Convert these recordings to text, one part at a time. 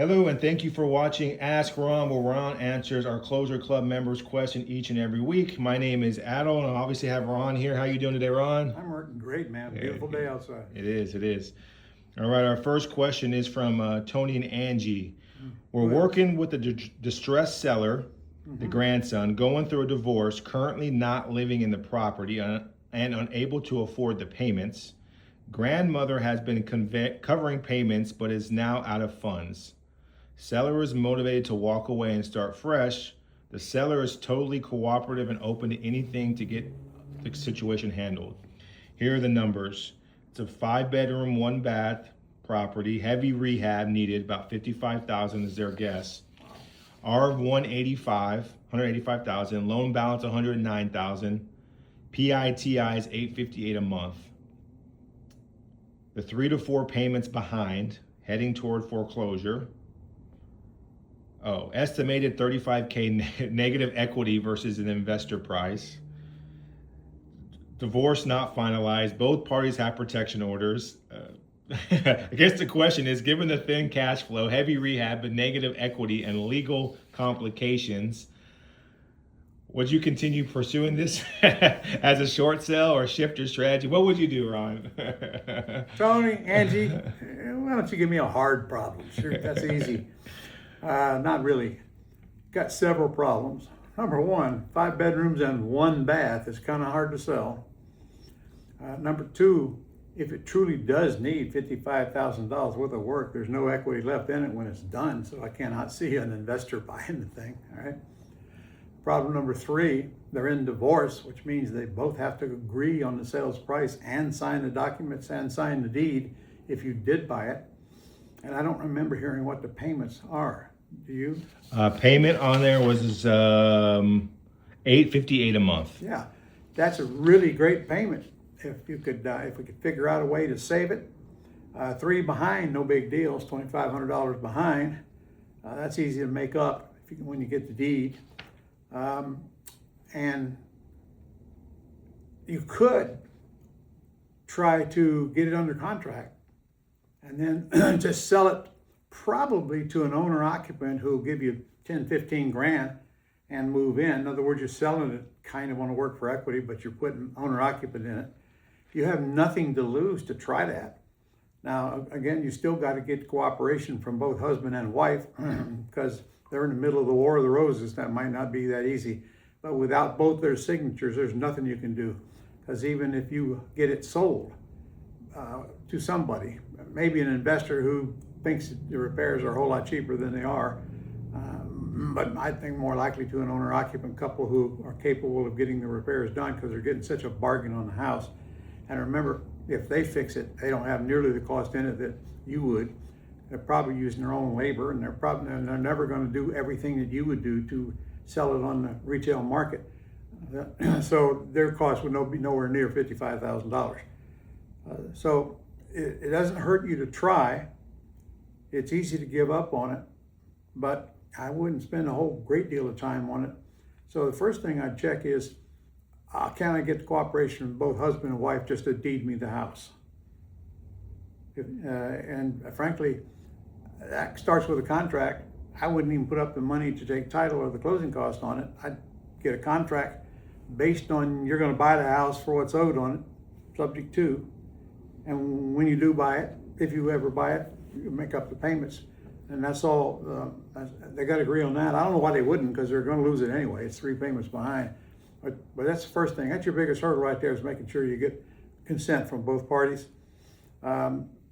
Hello, and thank you for watching Ask Ron, where Ron answers our Closer Club members' question each and every week. My name is Adel, and I obviously have Ron here. How you doing today, Ron? I'm working great, man. Beautiful day outside. It is, it is. All right, our first question is from Tony and Angie. We're working with a distressed seller, the grandson, going through a divorce, currently not living in the property and unable to afford the payments. Grandmother has been covering payments, but is now out of funds. Seller is motivated to walk away and start fresh. The seller is totally cooperative and open to anything to get the situation handled. Here are the numbers. It's a 5-bedroom, 1-bath property, heavy rehab needed, about $55,000 is their guess. R 185,000, loan balance 109,000, PITI is $858 a month. The 3 to 4 payments behind, heading toward foreclosure. Estimated $35K negative equity versus an investor price. Divorce not finalized. Both parties have protection orders. I guess the question is, given the thin cash flow, heavy rehab, but negative equity and legal complications, would you continue pursuing this as a short sale or shift your strategy? What would you do, Ron? Tony, Angie, why don't you give me a hard problem? Sure, that's easy. Not really. Got several problems. Number one, 5 bedrooms and 1 bath is kind of hard to sell. Number two, if it truly does need $55,000 worth of work, there's no equity left in it when it's done, so I cannot see an investor buying the thing, all right? Problem number three, they're in divorce, which means they both have to agree on the sales price and sign the documents and sign the deed if you did buy it. And I don't remember hearing what the payments are. Do you? Payment on there was $858 a month. Yeah, that's a really great payment. If we could figure out a way to save it. 3 behind, no big deal. It's $2,500 behind. That's easy to make up when you get the deed. And you could try to get it under contract and then just sell it probably to an owner occupant who will give you 10, 15 grand and move in. In other words, you're selling it kind of on a work for equity, but you're putting owner occupant in it. You have nothing to lose to try that. Now, again, you still got to get cooperation from both husband and wife because they're in the middle of the War of the Roses. That might not be that easy. But without both their signatures, there's nothing you can do. Because even if you get it sold to somebody, maybe an investor who thinks the repairs are a whole lot cheaper than they are, but I think more likely to an owner-occupant couple who are capable of getting the repairs done because they're getting such a bargain on the house. And remember, if they fix it, they don't have nearly the cost in it that you would. They're probably using their own labor, and they're never going to do everything that you would do to sell it on the retail market. So their cost would be nowhere near $55,000. So it doesn't hurt you to try. It's easy to give up on it, but I wouldn't spend a whole great deal of time on it. So the first thing I'd check is, can I get the cooperation of both husband and wife just to deed me the house? And frankly, that starts with a contract. I wouldn't even put up the money to take title or the closing cost on it. I'd get a contract based on you're going to buy the house for what's owed on it, subject to. And when you do buy it, if you ever buy it, you make up the payments. And that's all. They got to agree on that. I don't know why they wouldn't, because they're going to lose it anyway. It's 3 payments behind. But that's the first thing. That's your biggest hurdle right there, is making sure you get consent from both parties.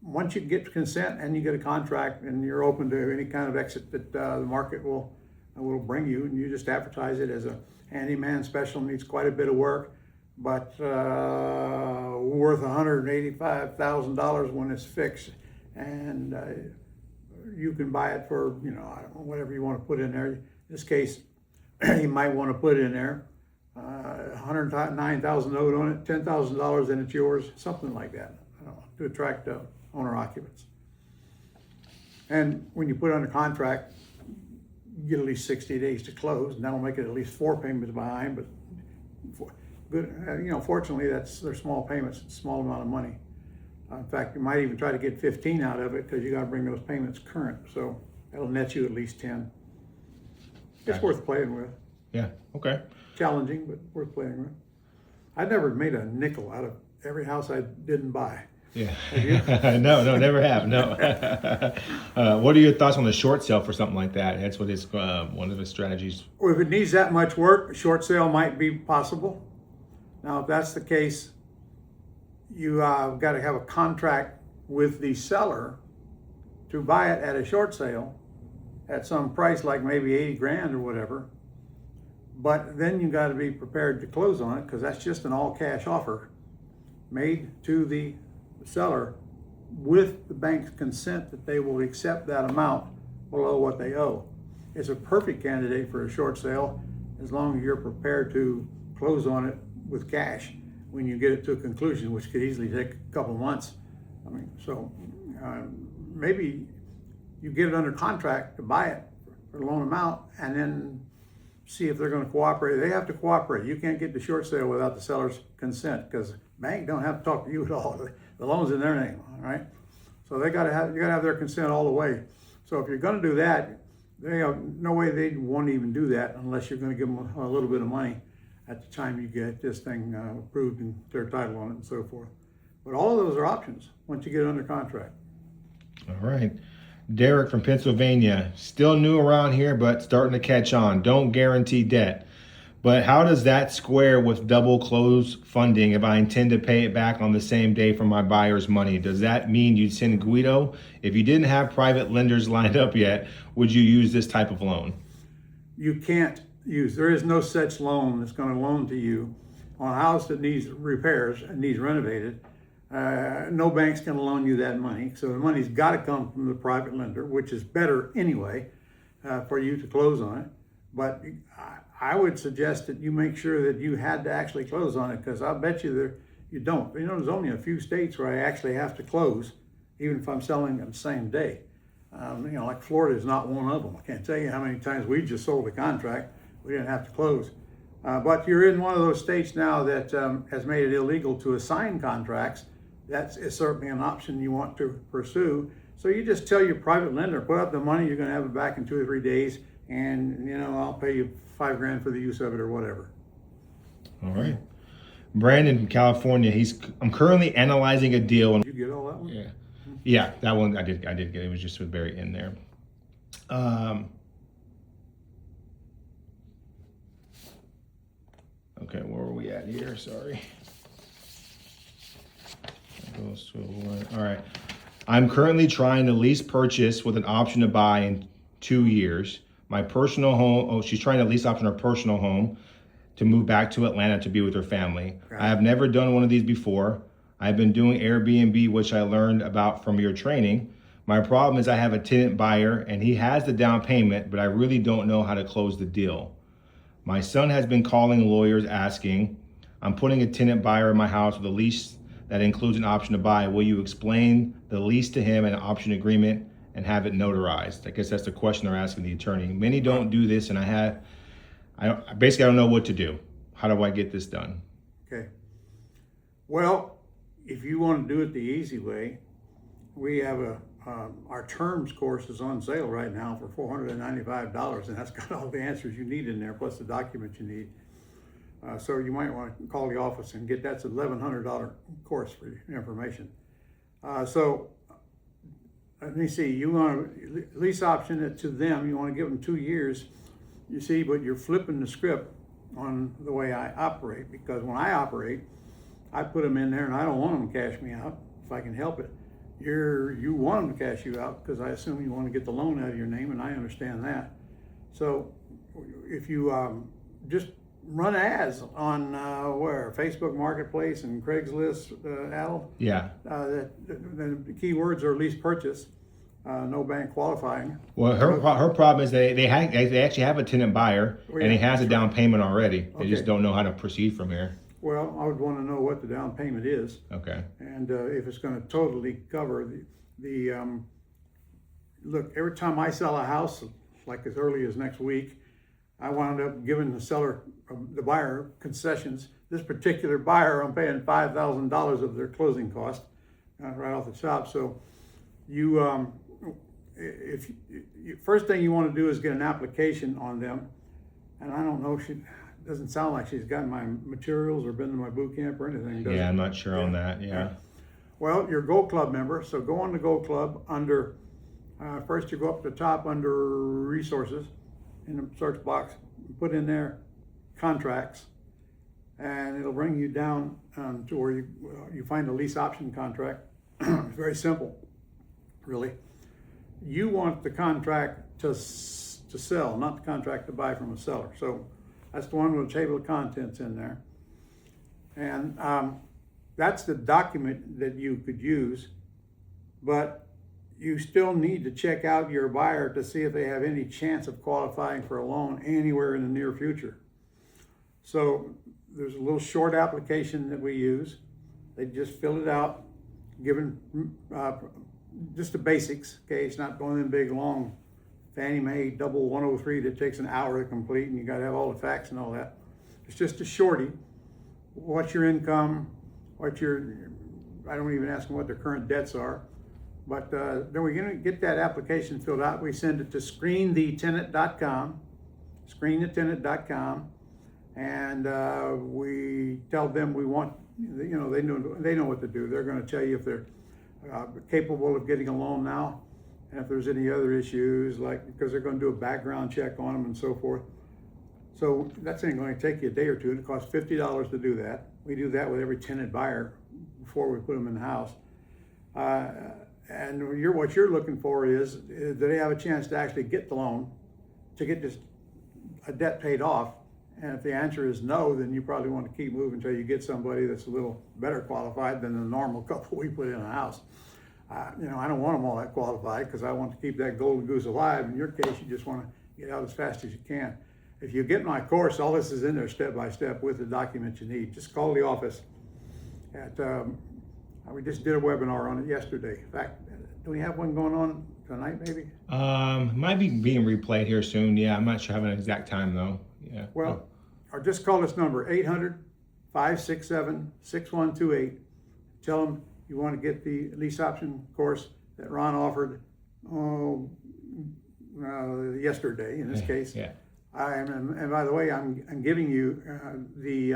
Once you get consent and you get a contract and you're open to any kind of exit that the market will bring you, and you just advertise it as a handyman special, needs quite a bit of work, but worth $185,000 when it's fixed, and you can buy it for, I don't know, whatever you want to put in there. In this case, you might want to put in there $109,000 owed on it, $10,000, and it's yours, something like that, to attract owner occupants. And when you put it under contract, you get at least 60 days to close, and that'll make it at least 4 payments behind. But fortunately, they're small payments, it's a small amount of money. In fact, you might even try to get 15 out of it, because you got to bring those payments current. So It'll net you at least 10. It's Gotcha. worth playing with. Yeah. Okay. Challenging, but worth playing with. I never made a nickel out of every house I didn't buy. Yeah. Have you? No, never have. No. What are your thoughts on the short sale for something like that? That's what his one of his strategies. Or if it needs that much work, a short sale might be possible. Now, if that's the case, you got to have a contract with the seller to buy it at a short sale at some price, like maybe 80 grand or whatever. But then you got to be prepared to close on it, because that's just an all cash offer made to the seller with the bank's consent that they will accept that amount below what they owe. It's a perfect candidate for a short sale as long as you're prepared to close on it with cash when you get it to a conclusion, which could easily take a couple of months. I mean, so maybe you get it under contract to buy it for a loan amount, and then see if they're going to cooperate. They have to cooperate. You can't get the short sale without the seller's consent, because the bank don't have to talk to you at all. The loan's in their name, all right? So you got to have their consent all the way. So if you're going to do that, they have no way they won't even do that unless you're going to give them a little bit of money at the time you get this thing approved and clear title on it and so forth. But all of those are options once you get it under contract. All right. Derek from Pennsylvania, still new around here, but starting to catch on. Don't guarantee debt. But how does that square with double close funding if I intend to pay it back on the same day from my buyer's money? Does that mean you'd send Guido? If you didn't have private lenders lined up yet, would you use this type of loan? You can't use, there is no such loan that's going to loan to you on a house that needs repairs and needs renovated. No bank's going to loan you that money. So the money's got to come from the private lender, which is better anyway for you to close on it. But I would suggest that you make sure that you had to actually close on it, because I'll bet you you don't. You know, there's only a few states where I actually have to close, even if I'm selling them the same day. Like Florida is not one of them. I can't tell you how many times we just sold a contract, we didn't have to close. But you're in one of those states now that has made it illegal to assign contracts. That's certainly an option you want to pursue. So you just tell your private lender, put up the money, you're going to have it back in 2 or 3 days, and I'll pay you $5 grand for the use of it or whatever. All right. Brandon from California, I'm currently analyzing a deal. Did you get all that one? Yeah, that one I did get. It was just very in there. Okay, where were we at here? Sorry. All right. I'm currently trying to lease purchase with an option to buy in 2 years. My personal home, she's trying to lease option her personal home to move back to Atlanta to be with her family. Right. I have never done one of these before. I've been doing Airbnb, which I learned about from your training. My problem is I have a tenant buyer and he has the down payment, but I really don't know how to close the deal. My son has been calling lawyers asking, I'm putting a tenant buyer in my house with a lease that includes an option to buy. Will you explain the lease to him and an option agreement and have it notarized? I guess that's the question they're asking the attorney. Many don't do this, and I don't know what to do. How do I get this done? Okay. Well, if you want to do it the easy way, we have our terms course is on sale right now for $495, and that's got all the answers you need in there, plus the documents you need. So you might want to call the office and get that's $1,100 course for your information. So let me see, you want to lease option it to them, you want to give them 2 years, you see, but you're flipping the script on the way I operate, because when I operate, I put them in there and I don't want them to cash me out if I can help it. You want them to cash you out because I assume you want to get the loan out of your name, and I understand that. So if you just run ads on Facebook Marketplace and Craigslist, Al. Yeah. The keywords are lease purchase, no bank qualifying. Well, her problem is they actually have a tenant buyer and he has a down payment already. They just don't know how to proceed from here. Well, I would want to know what the down payment is. Okay. And if it's going to totally cover the look, every time I sell a house, like as early as next week, I wound up giving the seller, the buyer, concessions. This particular buyer, I'm paying $5,000 of their closing cost right off the top. So you, if first thing you want to do is get an application on them, and I don't know, she doesn't sound like she's gotten my materials or been to my boot camp or anything. Does Yeah, it? I'm not sure on that. Yeah. Well, you're a Gold Club member, so go on to Gold Club under, first you go up to the top under resources in the search box, put in there contracts, and it'll bring you down to where you find a lease option contract. It's very simple, really. You want the contract to sell, not the contract to buy from a seller. So that's the one with the table of contents in there. And that's the document that you could use, but you still need to check out your buyer to see if they have any chance of qualifying for a loan anywhere in the near future. So there's a little short application that we use. They just fill it out, given just the basics, okay? It's not going in big, long Fannie Mae double 103 that takes an hour to complete and you gotta have all the facts and all that. It's just a shorty. What's your income? I don't even ask them what their current debts are. But then we're gonna get that application filled out. We send it to screenthetenant.com, screenthetenant.com, and we tell them we want, they know what to do. They're gonna tell you if they're capable of getting a loan now, and if there's any other issues, like, because they're gonna do a background check on them and so forth. So that's only going to take you a day or two, and it costs $50 to do that. We do that with every tenant buyer before we put them in the house. And what you're looking for is, do they have a chance to actually get the loan, to get a debt paid off? And if the answer is no, then you probably want to keep moving until you get somebody that's a little better qualified than the normal couple we put in a house. I don't want them all that qualified because I want to keep that golden goose alive. In your case, you just want to get out as fast as you can. If you get my course, all this is in there step by step with the documents you need. Just call the office. We just did a webinar on it yesterday. In fact, do we have one going on tonight maybe? Might be being replayed here soon. Yeah, I'm not sure I have an exact time though. Yeah. Well, or just call this number, 800-567-6128. Tell them you want to get the lease option course that Ron offered yesterday in this case. Yeah. And by the way, I'm giving you the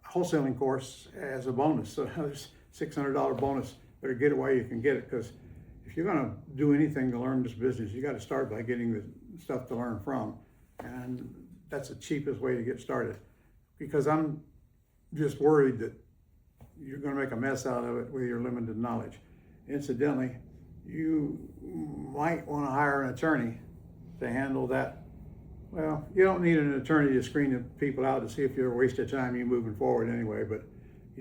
wholesaling course as a bonus. So there's $600 bonus. Better get it while you can get it, because if you're going to do anything to learn this business, you got to start by getting the stuff to learn from, and that's the cheapest way to get started. Because I'm just worried that you're going to make a mess out of it with your limited knowledge. Incidentally, you might want to hire an attorney to handle that. Well, you don't need an attorney to screen the people out to see if you're a waste of time you moving forward anyway, but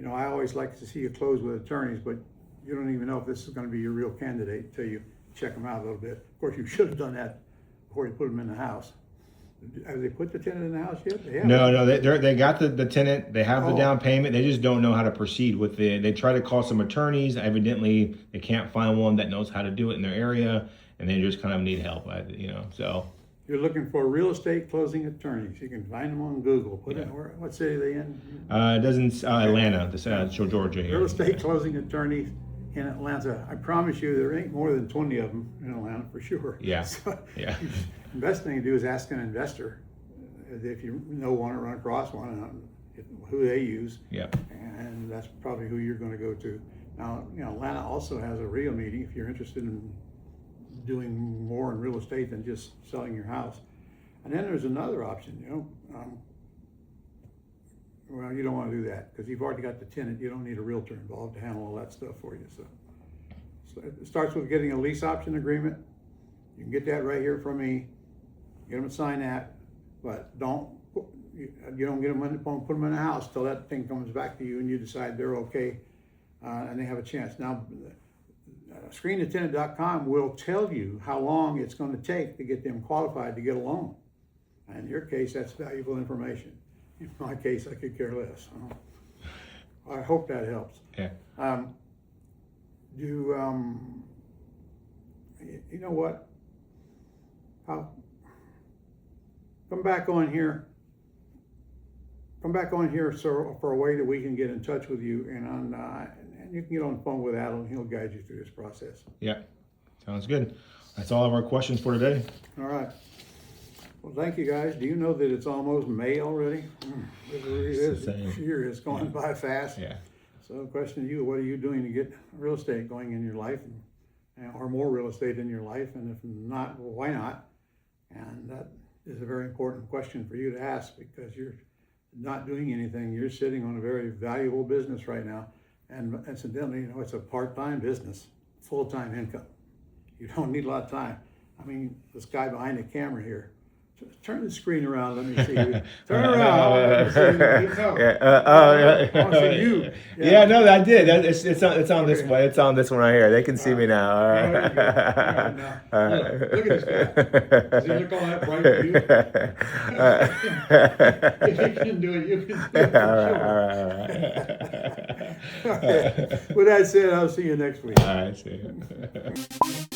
I always like to see you close with attorneys, but you don't even know if this is going to be your real candidate until you check them out a little bit. Of course, you should have done that before you put them in the house. Have they put the tenant in the house yet? They haven't. No, they got the tenant. They have the down payment. They just don't know how to proceed with it. They try to call some attorneys. Evidently, they can't find one that knows how to do it in their area, and they just kind of need help. So. You're looking for real estate closing attorneys. You can find them on Google. Put in what city are they in? It doesn't Atlanta, Georgia here. Real estate closing attorneys in Atlanta. I promise you, there ain't more than 20 of them in Atlanta for sure. Yeah. So, yeah. The best thing to do is ask an investor if you want to run across one, who they use. Yeah. And that's probably who you're going to go to. Now, Atlanta also has a RIA meeting if you're interested in doing more in real estate than just selling your house. And then there's another option, well, you don't want to do that because you've already got the tenant. You don't need a realtor involved to handle all that stuff for you. So it starts with getting a lease option agreement. You can get that right here from me. Get them to sign that, but you don't get them put them in the house till that thing comes back to you and you decide they're okay and they have a chance. Now, screenthetenant.com will tell you how long it's going to take to get them qualified to get a loan. And in your case, that's valuable information. In my case, I could care less. I hope that helps. Yeah. You know what? Come back on here so for a way that we can get in touch with you, and you can get on the phone with Adam and he'll guide you through this process. Yeah, sounds good. That's all of our questions for today. All right. Well, thank you, guys. Do you know that it's almost May already? It really is. insane. This year is going by fast. Yeah. So, question to you: what are you doing to get real estate going in your life, or more real estate in your life? And if not, well, why not? And that is a very important question for you to ask, because you're not doing anything. You're sitting on a very valuable business right now, and incidentally, you know, it's a part-time business, full-time income. You don't need a lot of time. I mean, this guy behind the camera here. Turn the screen around. Let me see you. Turn around. Let me see you. No. I want to see you. Yeah, no, I did. It's on this Okay. one. It's on this one right here. They can see me now. All right. There you go. All right, now. Look at this guy. Does he look all that bright to you? If he can do it, you can do it. For All right. sure. Okay. With that said, I'll see you next week. All right. See you.